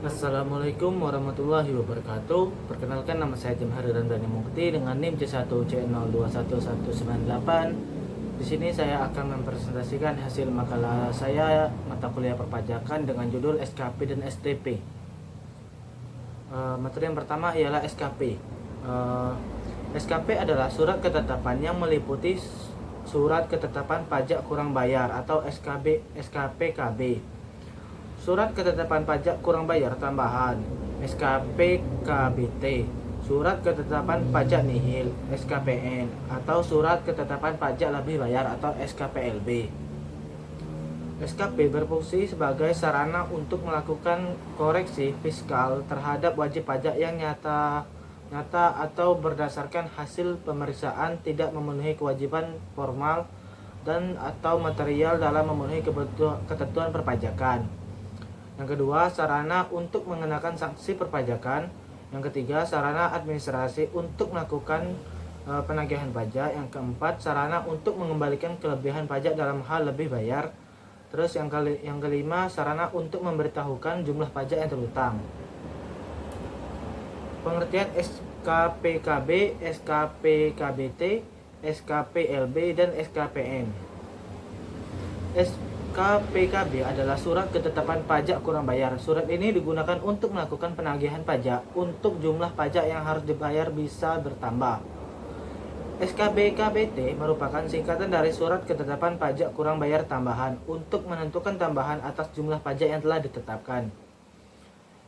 Assalamualaikum warahmatullahi wabarakatuh. Perkenalkan, nama saya Jemhari Ramdhani Mukti dengan NIM C1C021198. Di sini saya akan mempresentasikan hasil makalah saya mata kuliah perpajakan dengan judul SKP dan STP. Materi yang pertama ialah SKP. SKP adalah surat ketetapan yang meliputi surat ketetapan pajak kurang bayar atau SKPKB. Surat ketetapan pajak kurang bayar tambahan SKPKBT, surat ketetapan pajak nihil SKPN, atau surat ketetapan pajak lebih bayar atau SKPLB. SKP berfungsi sebagai sarana untuk melakukan koreksi fiskal terhadap wajib pajak yang nyata atau berdasarkan hasil pemeriksaan tidak memenuhi kewajiban formal dan atau material dalam memenuhi ketentuan perpajakan. Yang kedua, sarana untuk mengenakan sanksi perpajakan. Yang ketiga, sarana administrasi untuk melakukan penagihan pajak. Yang keempat, sarana untuk mengembalikan kelebihan pajak dalam hal lebih bayar. Terus yang kelima, sarana untuk memberitahukan jumlah pajak yang terhutang. Pengertian SKPKB, SKPKBT, SKPLB, dan SKPN. SKPKB adalah surat ketetapan pajak kurang bayar. Surat ini digunakan untuk melakukan penagihan pajak untuk jumlah pajak yang harus dibayar bisa bertambah. SKPKBT merupakan singkatan dari surat ketetapan pajak kurang bayar tambahan untuk menentukan tambahan atas jumlah pajak yang telah ditetapkan.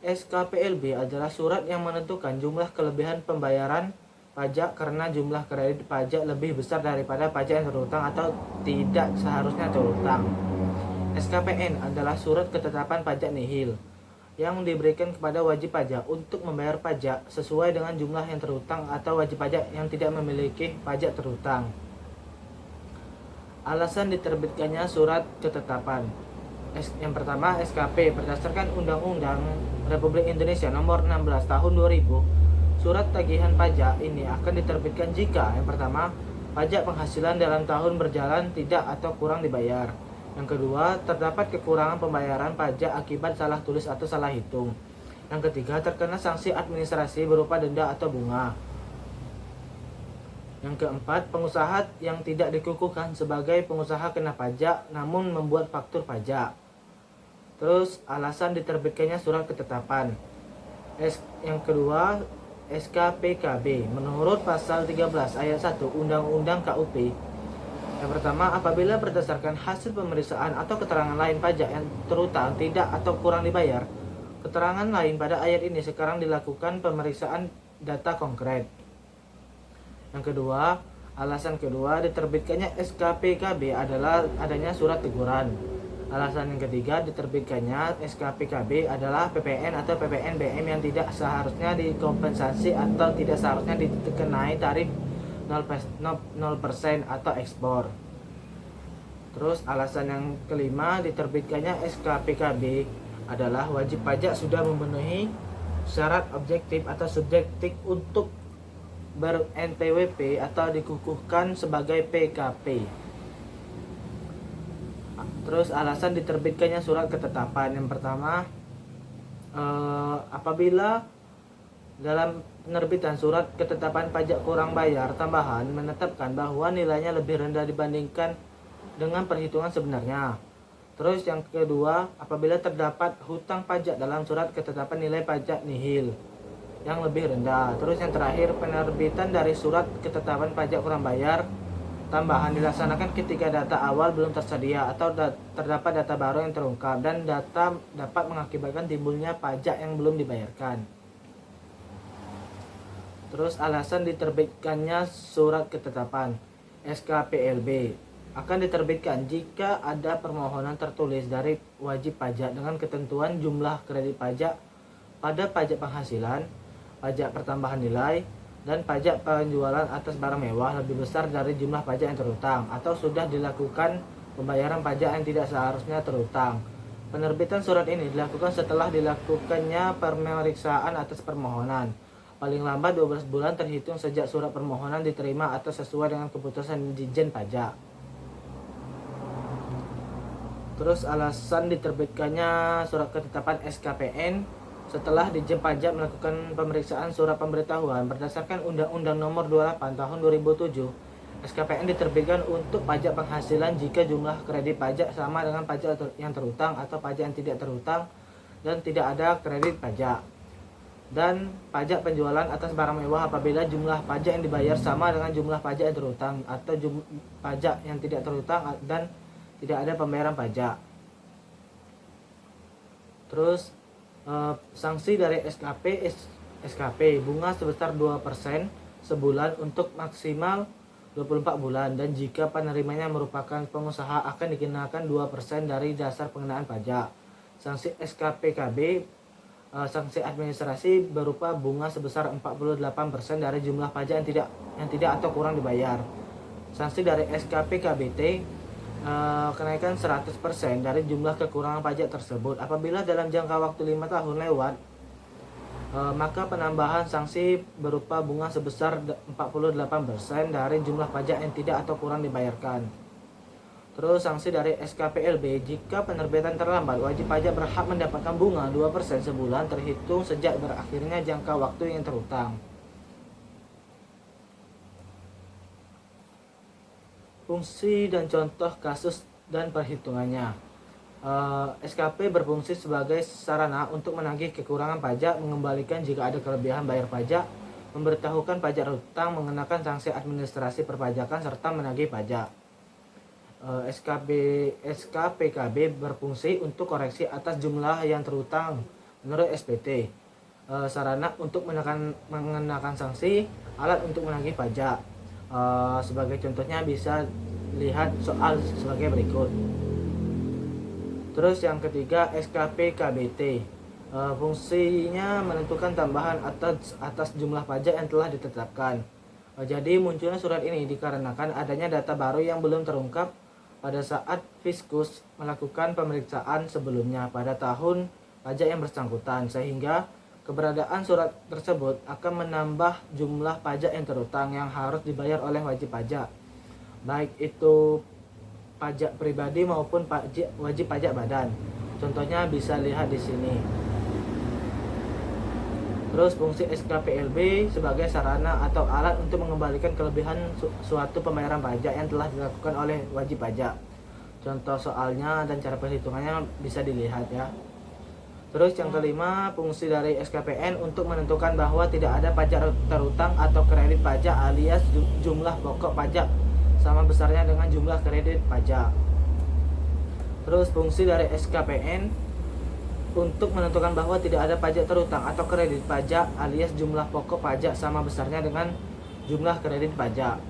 SKPLB adalah surat yang menentukan jumlah kelebihan pembayaran pajak karena jumlah kredit pajak lebih besar daripada pajak yang terhutang atau tidak seharusnya terhutang. SKPN adalah surat ketetapan pajak nihil yang diberikan kepada wajib pajak untuk membayar pajak sesuai dengan jumlah yang terhutang atau wajib pajak yang tidak memiliki pajak terhutang. Alasan diterbitkannya surat ketetapan. Yang pertama, SKP berdasarkan Undang-Undang Republik Indonesia Nomor 16 Tahun 2000. Surat tagihan pajak ini akan diterbitkan jika yang pertama, pajak penghasilan dalam tahun berjalan tidak atau kurang dibayar. Yang kedua, terdapat kekurangan pembayaran pajak akibat salah tulis atau salah hitung. Yang ketiga, terkena sanksi administrasi berupa denda atau bunga. Yang keempat, pengusaha yang tidak dikukuhkan sebagai pengusaha kena pajak namun membuat faktur pajak. Terus, alasan diterbitkannya surat ketetapan. Yang kedua, SKPKB menurut pasal 13 ayat 1 Undang-Undang KUP. Yang pertama, apabila berdasarkan hasil pemeriksaan atau keterangan lain pajak yang terhutang tidak atau kurang dibayar, keterangan lain pada ayat ini sekarang dilakukan pemeriksaan data konkret. Yang kedua, alasan kedua diterbitkannya SKPKB adalah adanya surat teguran. Alasan yang ketiga diterbitkannya SKPKB adalah PPN atau PPNBM yang tidak seharusnya dikompensasi atau tidak seharusnya dikenai tarif 0% atau ekspor. Terus alasan yang kelima diterbitkannya SKPKB adalah wajib pajak sudah memenuhi syarat objektif atau subjektif untuk ber-NPWP atau dikukuhkan sebagai PKP. Terus alasan diterbitkannya surat ketetapan. Yang pertama, apabila dalam penerbitan surat ketetapan pajak kurang bayar tambahan menetapkan bahwa nilainya lebih rendah dibandingkan dengan perhitungan sebenarnya. Terus yang kedua, apabila terdapat hutang pajak dalam surat ketetapan nilai pajak nihil yang lebih rendah. Terus yang terakhir, penerbitan dari surat ketetapan pajak kurang bayar tambahan dilaksanakan ketika data awal belum tersedia atau terdapat data baru yang terungkap dan data dapat mengakibatkan timbulnya pajak yang belum dibayarkan. Terus alasan diterbitkannya surat ketetapan SKPLB akan diterbitkan jika ada permohonan tertulis dari wajib pajak dengan ketentuan jumlah kredit pajak pada pajak penghasilan, pajak pertambahan nilai, dan pajak penjualan atas barang mewah lebih besar dari jumlah pajak yang terhutang atau sudah dilakukan pembayaran pajak yang tidak seharusnya terhutang. Penerbitan surat ini dilakukan setelah dilakukannya pemeriksaan atas permohonan. Paling lambat 12 bulan terhitung sejak surat permohonan diterima atau sesuai dengan keputusan Ditjen Pajak. Terus alasan diterbitkannya surat ketetapan SKPN setelah Ditjen Pajak melakukan pemeriksaan surat pemberitahuan berdasarkan Undang-Undang Nomor 28 Tahun 2007, SKPN diterbitkan untuk pajak penghasilan jika jumlah kredit pajak sama dengan pajak yang terhutang atau pajak yang tidak terhutang dan tidak ada kredit pajak. Dan pajak penjualan atas barang mewah apabila jumlah pajak yang dibayar sama dengan jumlah pajak yang terhutang atau pajak yang tidak terhutang dan tidak ada pembayaran pajak. Terus sanksi dari SKP bunga sebesar 2% sebulan untuk maksimal 24 bulan, dan jika penerimanya merupakan pengusaha akan dikenakan 2% dari dasar pengenaan pajak. Sanksi SKPKB, sanksi administrasi berupa bunga sebesar 48% dari jumlah pajak yang tidak atau kurang dibayar. Sanksi dari SKPKBT, kenaikan 100% dari jumlah kekurangan pajak tersebut. Apabila dalam jangka waktu 5 tahun lewat, maka penambahan sanksi berupa bunga sebesar 48% dari jumlah pajak yang tidak atau kurang dibayarkan. Terus sanksi dari SKPLB, jika penerbitan terlambat, wajib pajak berhak mendapatkan bunga 2% sebulan terhitung sejak berakhirnya jangka waktu yang terhutang. Fungsi dan contoh kasus dan perhitungannya. SKP berfungsi sebagai sarana untuk menagih kekurangan pajak, mengembalikan jika ada kelebihan bayar pajak, memberitahukan pajak hutang, mengenakan sanksi administrasi perpajakan, serta menagih pajak. SKPKB berfungsi untuk koreksi atas jumlah yang terhutang menurut SPT, sarana untuk mengenakan sanksi, alat untuk menagih pajak. Sebagai contohnya bisa lihat soal sebagai berikut. Terus yang ketiga, SKPKBT, fungsinya menentukan tambahan atas jumlah pajak yang telah ditetapkan. Jadi munculnya surat ini dikarenakan adanya data baru yang belum terungkap pada saat Fiskus melakukan pemeriksaan sebelumnya pada tahun pajak yang bersangkutan, sehingga keberadaan surat tersebut akan menambah jumlah pajak yang terhutang yang harus dibayar oleh wajib pajak, baik itu pajak pribadi maupun wajib pajak badan. Contohnya bisa lihat di sini. Terus fungsi SKPLB sebagai sarana atau alat untuk mengembalikan kelebihan suatu pembayaran pajak yang telah dilakukan oleh wajib pajak. Contoh soalnya dan cara perhitungannya bisa dilihat ya. Terus yang kelima, fungsi dari SKPN untuk menentukan bahwa tidak ada pajak terhutang atau kredit pajak alias jumlah pokok pajak sama besarnya dengan jumlah kredit pajak. Terus fungsi dari SKPN untuk menentukan bahwa tidak ada pajak terhutang atau kredit pajak alias jumlah pokok pajak sama besarnya dengan jumlah kredit pajak.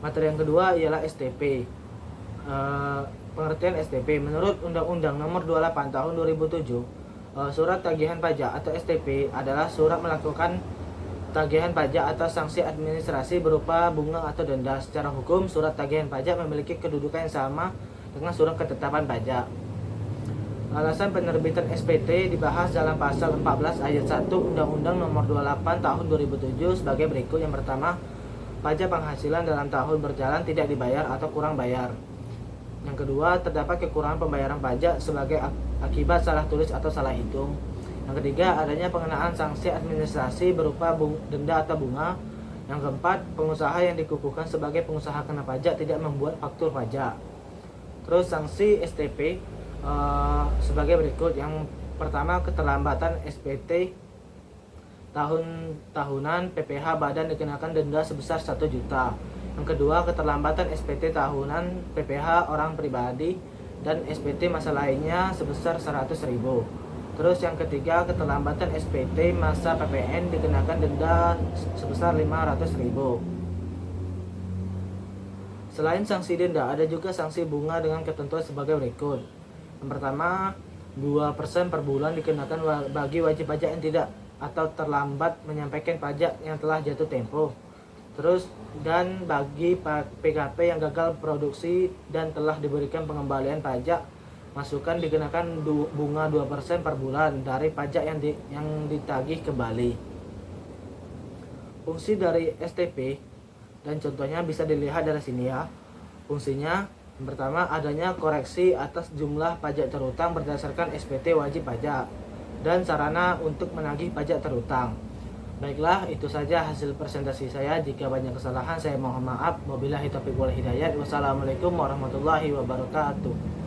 Materi yang kedua ialah STP. Pengertian STP menurut Undang-Undang Nomor 28 Tahun 2007, surat tagihan pajak atau STP adalah surat melakukan tagihan pajak atau sanksi administrasi berupa bunga atau denda. Secara hukum, surat tagihan pajak memiliki kedudukan yang sama dengan surat ketetapan pajak. Alasan penerbitan SPT dibahas dalam pasal 14 ayat 1 Undang-Undang Nomor 28 Tahun 2007 sebagai berikut. Yang pertama, pajak penghasilan dalam tahun berjalan tidak dibayar atau kurang bayar. Yang kedua, terdapat kekurangan pembayaran pajak sebagai akibat salah tulis atau salah hitung. Yang ketiga, adanya pengenaan sanksi administrasi berupa denda atau bunga. Yang keempat, pengusaha yang dikukuhkan sebagai pengusaha kena pajak tidak membuat faktur pajak. Terus sanksi STP sebagai berikut. Yang pertama, keterlambatan SPT tahunan PPh badan dikenakan denda sebesar 1 juta. Yang kedua, keterlambatan SPT tahunan PPh orang pribadi dan SPT masa lainnya sebesar 100.000. Terus yang ketiga, keterlambatan SPT masa PPN dikenakan denda sebesar 500.000. Selain sanksi denda, ada juga sanksi bunga dengan ketentuan sebagai berikut. Yang pertama, 2% per bulan dikenakan bagi wajib pajak yang tidak atau terlambat menyampaikan pajak yang telah jatuh tempo. Terus, dan bagi PKP yang gagal produksi dan telah diberikan pengembalian pajak masukan dikenakan bunga 2% per bulan dari pajak yang ditagih kembali. Fungsi dari STP dan contohnya bisa dilihat dari sini ya. Fungsinya Yang pertama, adanya koreksi atas jumlah pajak terutang berdasarkan SPT wajib pajak dan sarana untuk menagih pajak terutang. Baiklah, itu saja hasil presentasi saya. Jika banyak kesalahan, saya mohon maaf. Wabillahi taufiq wal hidayah. Wassalamualaikum warahmatullahi wabarakatuh.